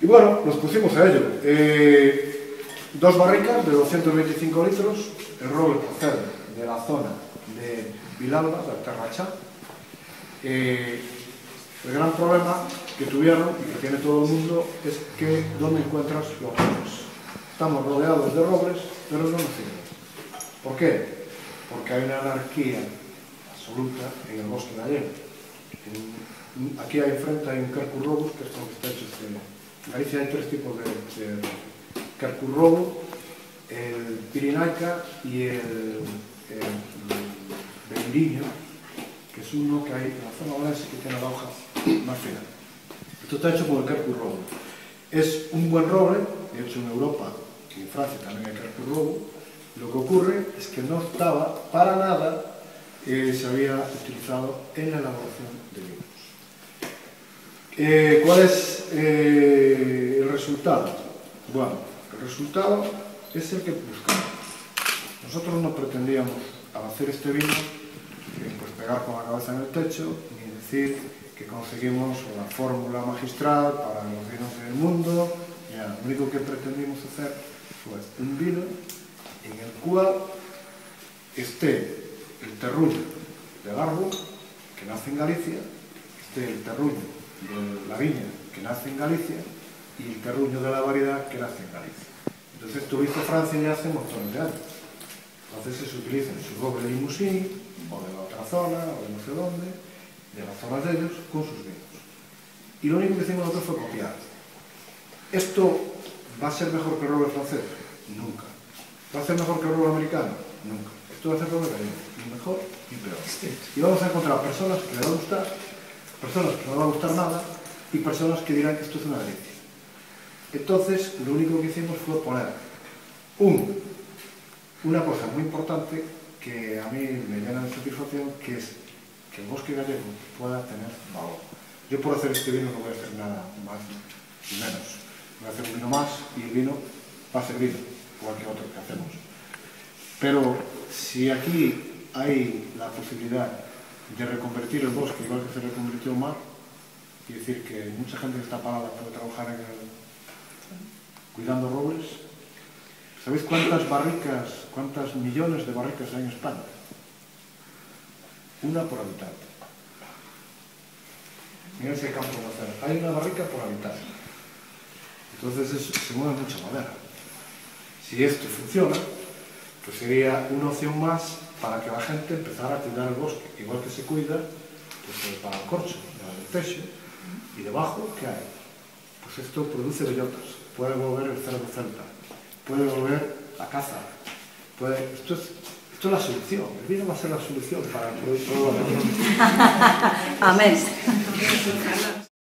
Y bueno, nos pusimos a ello. Dos barricas de 225 litros, el roble procede de la zona de Vilalba, de Terrachá. El gran problema que tuvieron, y que tiene todo el mundo, es que ¿dónde encuentras los robles? Estamos rodeados de robles, pero no nos sirven. ¿Por qué? Porque hay una anarquía absoluta en el bosque gallego. Aquí enfrente hay un quercus robus, que es como que está hecho en Galicia hay tres tipos de quercus robus, el pirinaica y el beiriño, que es uno que hay en la zona olense que tiene la hoja más fina. Esto está hecho por el quercus robus. Es un buen roble, de hecho en Europa y en Francia también hay quercus robus. Lo que ocurre es que no estaba para nada se había utilizado en la elaboración de vinos. ¿Cuál es el resultado? Bueno, el resultado es el que buscamos. Nosotros no pretendíamos, al hacer este vino, pues pegar con la cabeza en el techo, ni decir que conseguimos la fórmula magistral para los vinos del mundo. Ya, lo único que pretendimos hacer fue un vino en el cual esté el terruño del árbol, que nace en Galicia, esté el terruño de la viña, que nace en Galicia, y el terruño de la variedad, que nace en Galicia. Entonces, esto lo hizo Francia ya hace montones de años. Entonces, se utilizan su roble de Limousin, o de la otra zona, o de no sé dónde, de las zonas de ellos, con sus vinos. Y lo único que hicimos nosotros fue copiar. ¿Esto va a ser mejor que el roble francés? Nunca. ¿Va a ser mejor que el roble americano? Nunca. Esto va a ser roble gallego, ni mejor ni peor. Y vamos a encontrar personas que les va a gustar, personas que no les va a gustar nada, y personas que dirán que esto es una delicia. Entonces, lo único que hicimos fue poner una cosa muy importante que a mí me llena de satisfacción, que es que el bosque gallego pueda tener valor. Yo por hacer este vino no voy a hacer nada más ni menos. Voy a hacer un vino más y el vino va a ser vino, igual que otro que hacemos. Pero si aquí hay la posibilidad de reconvertir el bosque igual que se reconvirtió el mar, y decir que mucha gente que está parada puede trabajar cuidando robles. ¿Sabéis cuántas barricas, cuántas millones de barricas hay en España? Una por habitante. Mirad ese campo de acera. Hay una barrica por habitante. Entonces se mueve mucha madera. Si esto funciona, pues sería una opción más para que la gente empezara a cuidar el bosque. Igual que se cuida pues, para el corcho, para el techo. Y debajo, ¿qué hay? Pues esto produce bellotas. Puede volver el cerdo celta. Puede volver la caza. Esto es la solución. El vino va a ser la solución para el producto. Amén.